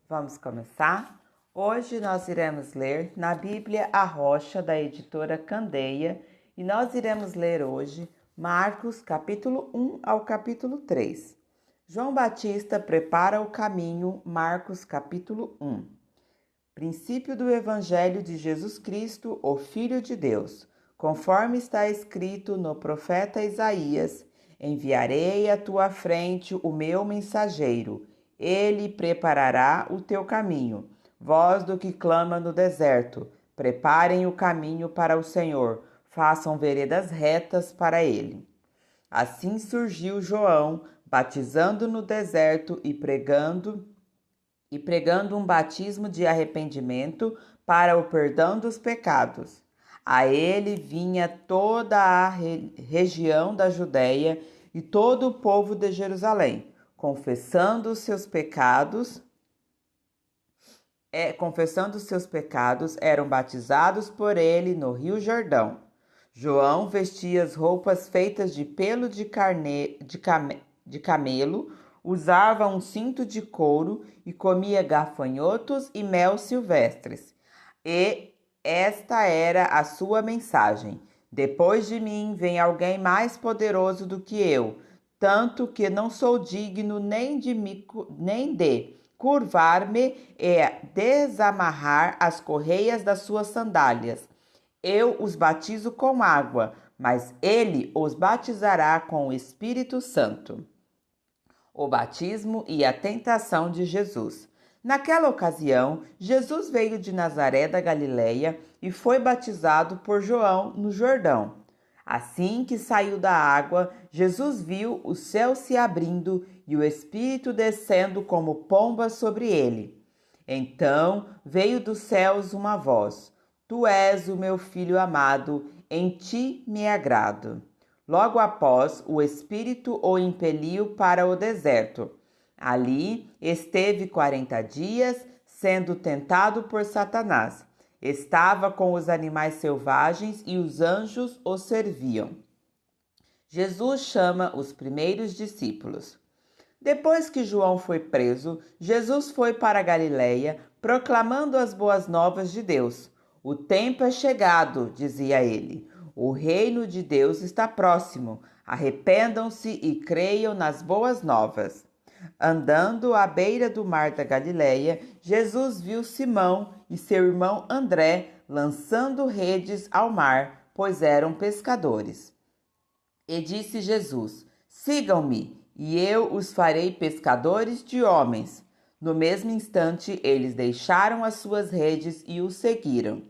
Vamos começar? Hoje nós iremos ler na Bíblia A Rocha, da editora Candeia, e nós iremos ler hoje Marcos, capítulo 1 ao capítulo 3. João Batista prepara o caminho, Marcos, capítulo 1. Princípio do Evangelho de Jesus Cristo, o Filho de Deus, conforme está escrito no profeta Isaías: enviarei à tua frente o meu mensageiro, ele preparará o teu caminho. Voz do que clama no deserto: preparem o caminho para o Senhor, façam veredas retas para ele. Assim surgiu João, batizando no deserto e pregando um batismo de arrependimento para o perdão dos pecados. A ele vinha toda a região da Judéia e todo o povo de Jerusalém, confessando os seus pecados, eram batizados por ele no Rio Jordão. João vestia as roupas feitas de pelo de camelo, usava um cinto de couro e comia gafanhotos e mel silvestres. E esta era a sua mensagem: depois de mim vem alguém mais poderoso do que eu, tanto que não sou digno nem de curvar-me e desamarrar as correias das suas sandálias. Eu os batizo com água, mas ele os batizará com o Espírito Santo. O batismo e a tentação de Jesus. Naquela ocasião, Jesus veio de Nazaré da Galileia e foi batizado por João no Jordão. Assim que saiu da água, Jesus viu o céu se abrindo e o Espírito descendo como pomba sobre ele. Então veio dos céus uma voz: Tu és o meu filho amado, em ti me agrado. Logo após, o Espírito o impeliu para o deserto. Ali esteve 40 dias, sendo tentado por Satanás. Estava com os animais selvagens e os anjos o serviam. Jesus chama os primeiros discípulos. Depois que João foi preso, Jesus foi para a Galileia, proclamando as boas novas de Deus. O tempo é chegado, dizia ele. O reino de Deus está próximo. Arrependam-se e creiam nas boas novas. Andando à beira do mar da Galileia, Jesus viu Simão e seu irmão André lançando redes ao mar, pois eram pescadores. E disse Jesus: Sigam-me, e eu os farei pescadores de homens. No mesmo instante, eles deixaram as suas redes e o seguiram.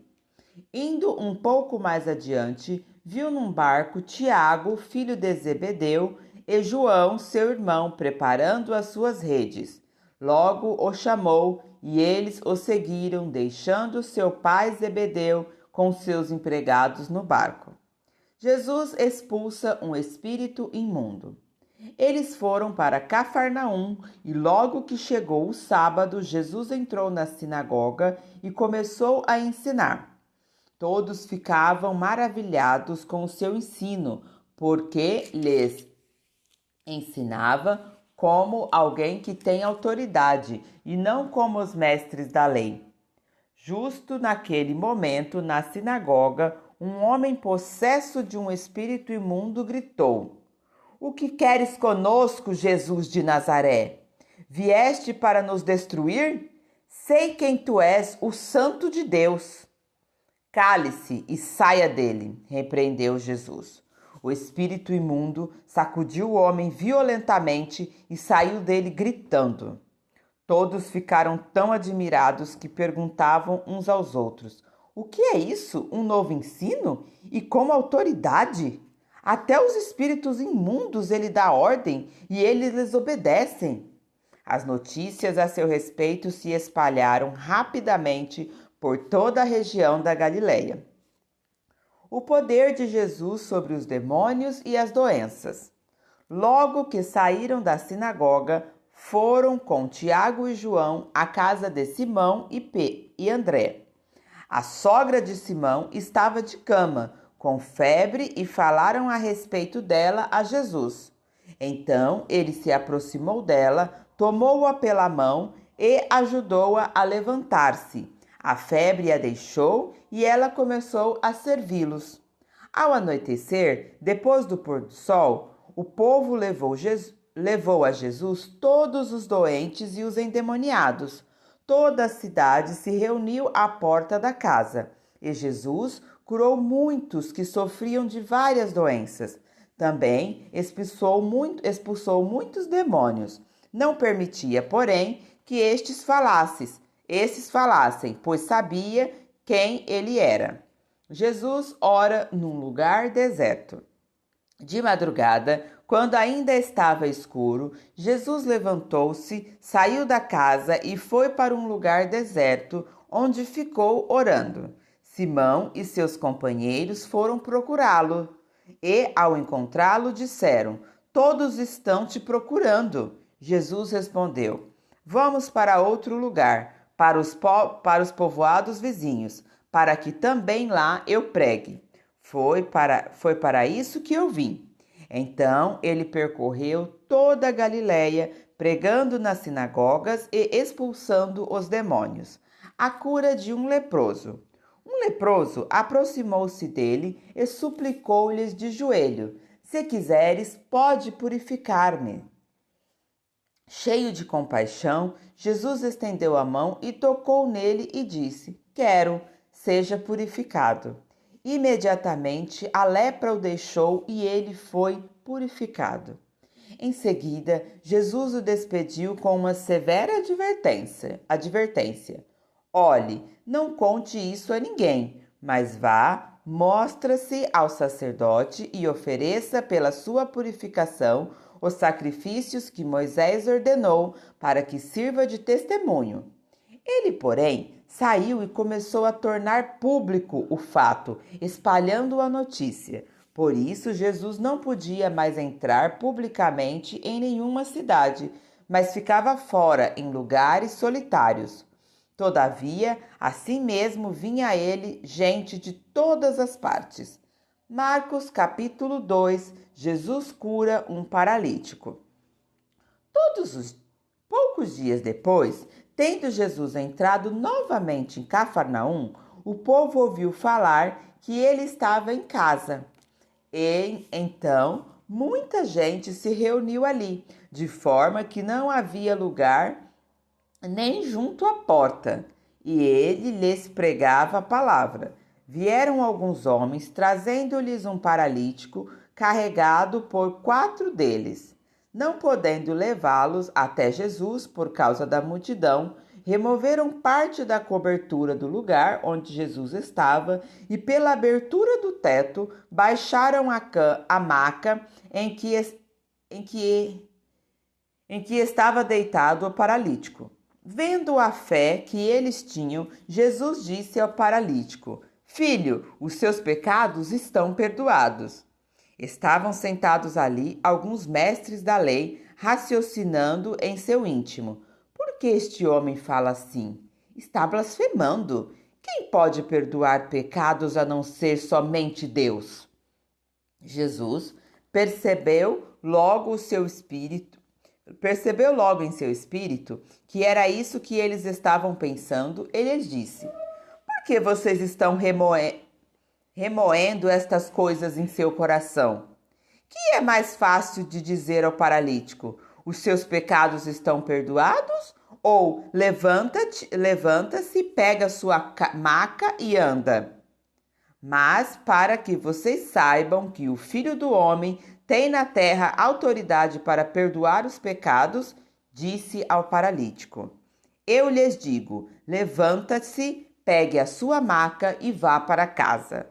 Indo um pouco mais adiante, viu num barco Tiago, filho de Zebedeu, e João, seu irmão, preparando as suas redes. Logo o chamou, e eles o seguiram, deixando seu pai Zebedeu com seus empregados no barco. Jesus expulsa um espírito imundo. Eles foram para Cafarnaum e logo que chegou o sábado, Jesus entrou na sinagoga e começou a ensinar. Todos ficavam maravilhados com o seu ensino, porque lhes ensinava como alguém que tem autoridade e não como os mestres da lei. Justo naquele momento, na sinagoga, um homem possesso de um espírito imundo gritou: O que queres conosco, Jesus de Nazaré? Vieste para nos destruir? Sei quem tu és, o Santo de Deus. Cale-se e saia dele, repreendeu Jesus. O espírito imundo sacudiu o homem violentamente e saiu dele gritando. Todos ficaram tão admirados que perguntavam uns aos outros: O que é isso? Um novo ensino? E com autoridade? Até os espíritos imundos ele dá ordem e eles lhes obedecem. As notícias a seu respeito se espalharam rapidamente por toda a região da Galileia. O poder de Jesus sobre os demônios e as doenças. Logo que saíram da sinagoga, foram com Tiago e João à casa de Simão e André. A sogra de Simão estava de cama, com febre, e falaram a respeito dela a Jesus. Então ele se aproximou dela, tomou-a pela mão e ajudou-a a levantar-se. A febre a deixou e ela começou a servi-los. Ao anoitecer, depois do pôr do sol, o povo levou a Jesus todos os doentes e os endemoniados. Toda a cidade se reuniu à porta da casa, e Jesus curou muitos que sofriam de várias doenças. Também expulsou muitos demônios. Não permitia, porém, que esses falassem, pois sabia quem ele era. Jesus ora num lugar deserto. De madrugada, quando ainda estava escuro, Jesus levantou-se, saiu da casa e foi para um lugar deserto, onde ficou orando. Simão e seus companheiros foram procurá-lo e, ao encontrá-lo, disseram: "Todos estão te procurando." Jesus respondeu: "Vamos para outro lugar, para os povoados vizinhos, para que também lá eu pregue. Foi para isso que eu vim." Então ele percorreu toda a Galiléia, pregando nas sinagogas e expulsando os demônios. A cura de um leproso. Um leproso aproximou-se dele e suplicou-lhes de joelho: "Se quiseres, pode purificar-me." Cheio de compaixão, Jesus estendeu a mão e tocou nele e disse: "Quero, seja purificado." Imediatamente a lepra o deixou e ele foi purificado. Em seguida, Jesus o despediu com uma severa advertência. "Olhe, não conte isso a ninguém, mas vá, mostre-se ao sacerdote e ofereça pela sua purificação os sacrifícios que Moisés ordenou para que sirva de testemunho." Ele, porém, saiu e começou a tornar público o fato, espalhando a notícia. Por isso, Jesus não podia mais entrar publicamente em nenhuma cidade, mas ficava fora em lugares solitários. Todavia, assim mesmo vinha a ele gente de todas as partes. Marcos capítulo 2, Jesus cura um paralítico. Poucos dias depois, tendo Jesus entrado novamente em Cafarnaum, o povo ouviu falar que ele estava em casa. E então muita gente se reuniu ali, de forma que não havia lugar nem junto à porta, e ele lhes pregava a palavra. Vieram alguns homens, trazendo-lhes um paralítico, carregado por 4 deles. Não podendo levá-los até Jesus por causa da multidão, removeram parte da cobertura do lugar onde Jesus estava e, pela abertura do teto, baixaram a maca em que estava deitado o paralítico. Vendo a fé que eles tinham, Jesus disse ao paralítico: "Filho, os seus pecados estão perdoados." Estavam sentados ali alguns mestres da lei, raciocinando em seu íntimo: "Por que este homem fala assim? Está blasfemando. Quem pode perdoar pecados a não ser somente Deus?" Jesus percebeu logo em seu espírito que era isso que eles estavam pensando. Ele lhes disse: "Por que vocês estão remoendo estas coisas em seu coração? Que é mais fácil de dizer ao paralítico: os seus pecados estão perdoados? Ou levanta-se, pega sua maca e anda? Mas para que vocês saibam que o Filho do Homem tem na terra autoridade para perdoar os pecados, disse ao paralítico: eu lhes digo, levanta-se, pegue a sua maca e vá para casa.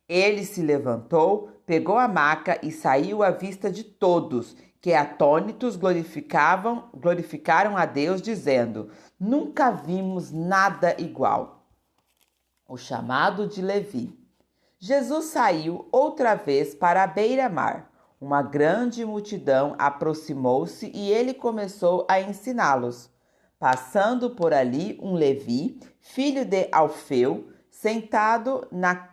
Ele se levantou, pegou a maca e saiu à vista de todos, que atônitos glorificaram a Deus, dizendo: nunca vimos nada igual. O chamado de Levi. Jesus saiu outra vez para a beira-mar. Uma grande multidão aproximou-se e ele começou a ensiná-los. Passando por ali um Levi, filho de Alfeu, sentado na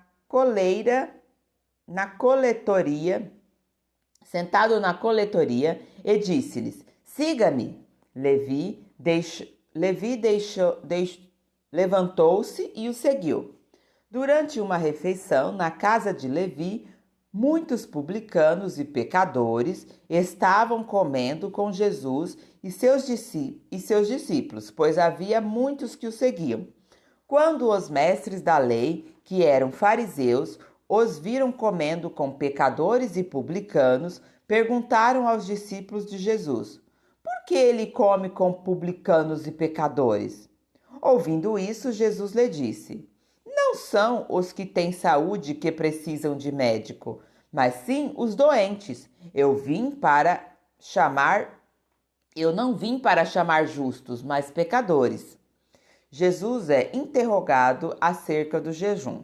coletoria, e disse-lhes: siga-me. Levi levantou-se e o seguiu. Durante uma refeição na casa de Levi, muitos publicanos e pecadores estavam comendo com Jesus e seus discípulos, pois havia muitos que o seguiam. Quando os mestres da lei, que eram fariseus, os viram comendo com pecadores e publicanos, perguntaram aos discípulos de Jesus: por que ele come com publicanos e pecadores? Ouvindo isso, Jesus lhe disse: não são os que têm saúde que precisam de médico, mas sim os doentes. Eu não vim para chamar justos, mas pecadores. Jesus é interrogado acerca do jejum.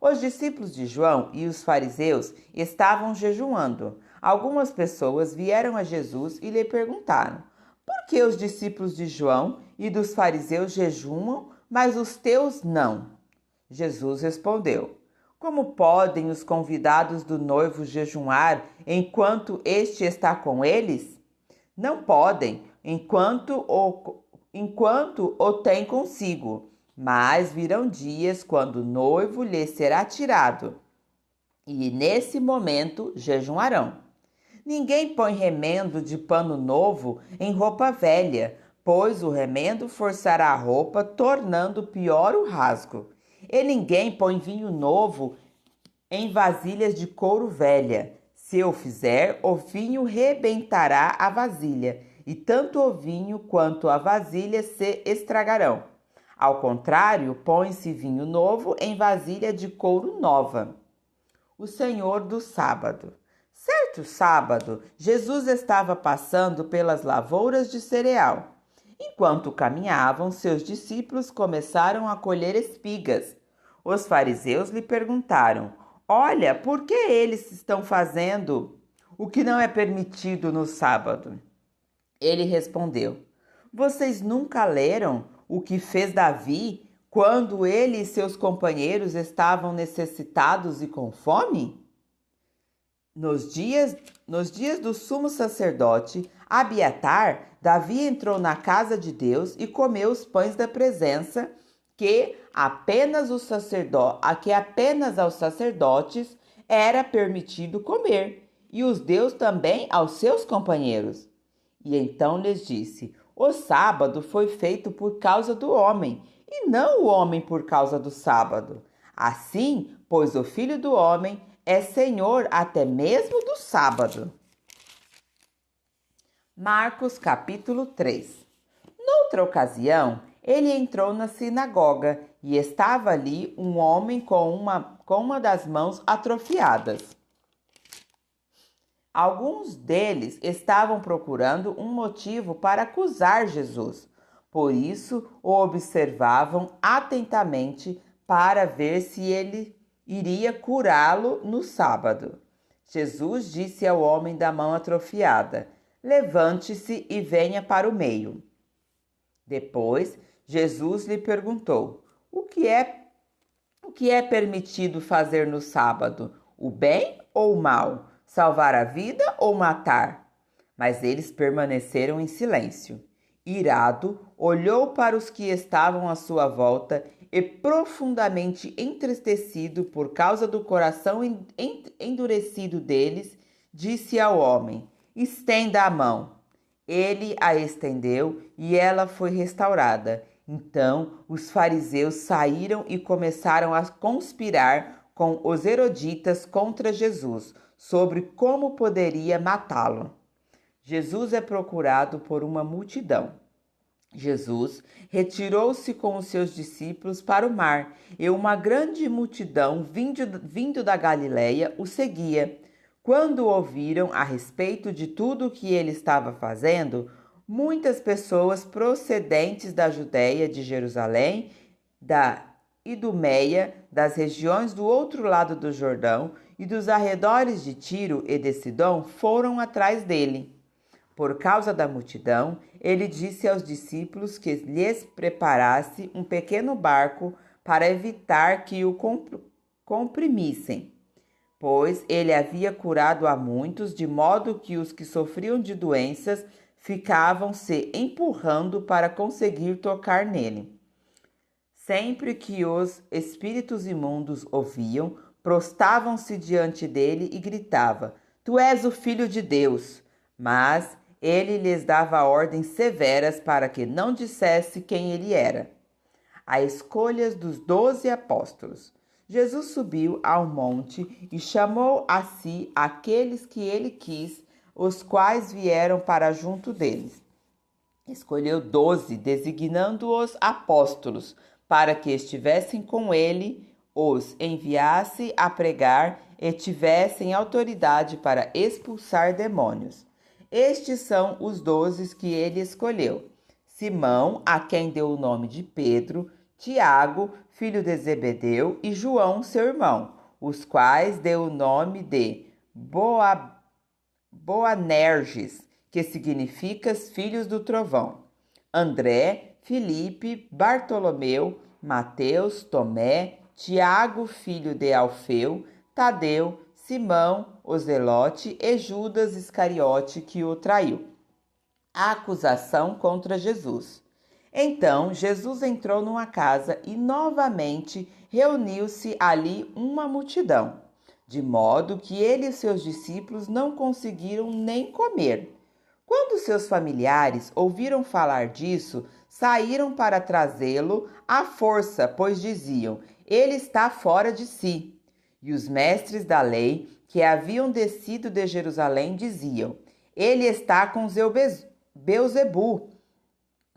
Os discípulos de João e os fariseus estavam jejuando. Algumas pessoas vieram a Jesus e lhe perguntaram: por que os discípulos de João e dos fariseus jejuam, mas os teus não? Jesus respondeu: como podem os convidados do noivo jejuar enquanto este está com eles? Não podem, enquanto o tem consigo. Mas virão dias quando o noivo lhe será tirado, e nesse momento jejuarão. Ninguém põe remendo de pano novo em roupa velha, pois o remendo forçará a roupa, tornando pior o rasgo. E ninguém põe vinho novo em vasilhas de couro velha. Se o fizer, o vinho rebentará a vasilha, e tanto o vinho quanto a vasilha se estragarão. Ao contrário, põe-se vinho novo em vasilha de couro nova. O Senhor do Sábado. Certo sábado, Jesus estava passando pelas lavouras de cereal. Enquanto caminhavam, seus discípulos começaram a colher espigas. Os fariseus lhe perguntaram: olha, por que eles estão fazendo o que não é permitido no sábado? Ele respondeu: vocês nunca leram o que fez Davi quando ele e seus companheiros estavam necessitados e com fome? Nos dias do sumo sacerdote Abiatar, Davi entrou na casa de Deus e comeu os pães da presença que apenas aos sacerdotes era permitido comer, e os deu também aos seus companheiros. E então lhes disse: o sábado foi feito por causa do homem, e não o homem por causa do sábado. Assim, pois o Filho do Homem é Senhor até mesmo do sábado. Marcos capítulo 3. Noutra ocasião, ele entrou na sinagoga e estava ali um homem com uma das mãos atrofiadas. Alguns deles estavam procurando um motivo para acusar Jesus. Por isso, o observavam atentamente para ver se ele iria curá-lo no sábado. Jesus disse ao homem da mão atrofiada: levante-se e venha para o meio. Depois, Jesus lhe perguntou: o que é permitido fazer no sábado? O bem ou o mal? Salvar a vida ou matar? Mas eles permaneceram em silêncio. Irado, olhou para os que estavam à sua volta e, profundamente entristecido por causa do coração endurecido deles, disse ao homem: estenda a mão. Ele a estendeu e ela foi restaurada. Então os fariseus saíram e começaram a conspirar com os heroditas contra Jesus, sobre como poderia matá-lo. Jesus é procurado por uma multidão. Jesus retirou-se com os seus discípulos para o mar, e uma grande multidão vindo da Galileia o seguia. Quando ouviram a respeito de tudo o que ele estava fazendo, muitas pessoas procedentes da Judéia, de Jerusalém, da Idumeia, das regiões do outro lado do Jordão e dos arredores de Tiro e de Sidom foram atrás dele. Por causa da multidão, ele disse aos discípulos que lhes preparasse um pequeno barco para evitar que o comprimissem, pois ele havia curado a muitos, de modo que os que sofriam de doenças ficavam se empurrando para conseguir tocar nele. Sempre que os espíritos imundos ouviam, prostravam-se diante dele e gritavam: Tu és o Filho de Deus! Mas ele lhes dava ordens severas para que não dissesse quem ele era. A escolha dos 12 apóstolos. Jesus subiu ao monte e chamou a si aqueles que ele quis, os quais vieram para junto deles. Escolheu 12, designando-os apóstolos, para que estivessem com ele, os enviasse a pregar e tivessem autoridade para expulsar demônios. Estes são os 12 que ele escolheu: Simão, a quem deu o nome de Pedro, Tiago, filho de Zebedeu, e João, seu irmão, os quais deu o nome de Boanerges, que significa filhos do trovão. André, Filipe, Bartolomeu, Mateus, Tomé, Tiago, filho de Alfeu, Tadeu, Simão, o Zelote e Judas Iscariote, que o traiu. A acusação contra Jesus. Então Jesus entrou numa casa e novamente reuniu-se ali uma multidão, de modo que ele e seus discípulos não conseguiram nem comer. Quando seus familiares ouviram falar disso, saíram para trazê-lo à força, pois diziam: ele está fora de si. E os mestres da lei, que haviam descido de Jerusalém, diziam: ele está com Beelzebu.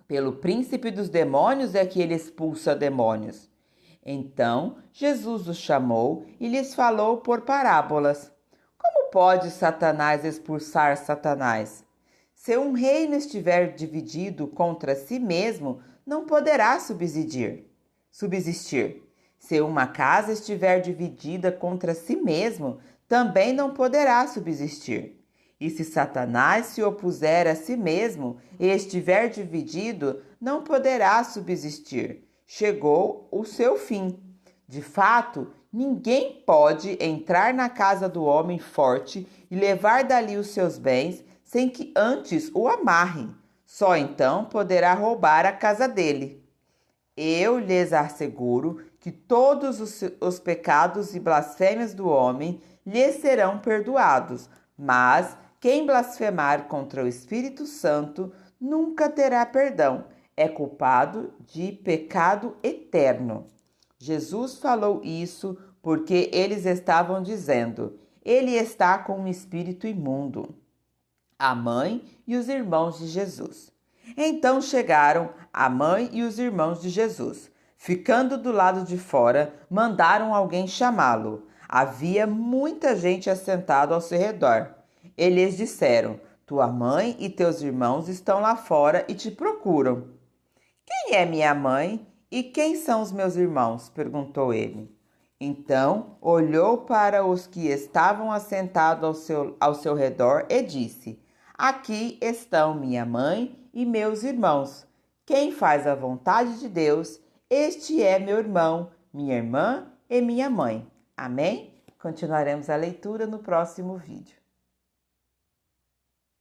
Pelo príncipe dos demônios é que ele expulsa demônios. Então Jesus os chamou e lhes falou por parábolas. Como pode Satanás expulsar Satanás? Se um reino estiver dividido contra si mesmo, não poderá subsistir. Se uma casa estiver dividida contra si mesmo, também não poderá subsistir. E se Satanás se opuser a si mesmo e estiver dividido, não poderá subsistir. Chegou o seu fim. De fato, ninguém pode entrar na casa do homem forte e levar dali os seus bens sem que antes o amarrem. Só então poderá roubar a casa dele. Eu lhes asseguro que todos os pecados e blasfêmias do homem lhe serão perdoados, mas quem blasfemar contra o Espírito Santo nunca terá perdão. É culpado de pecado eterno. Jesus falou isso porque eles estavam dizendo: ele está com um espírito imundo. A mãe e os irmãos de Jesus. Então chegaram a mãe e os irmãos de Jesus. Ficando do lado de fora, mandaram alguém chamá-lo. Havia muita gente assentada ao seu redor. Eles disseram: tua mãe e teus irmãos estão lá fora e te procuram. Quem é minha mãe e quem são os meus irmãos? Perguntou ele. Então olhou para os que estavam assentados ao seu redor e disse: aqui estão minha mãe e meus irmãos. Quem faz a vontade de Deus, este é meu irmão, minha irmã e minha mãe. Amém? Continuaremos a leitura no próximo vídeo.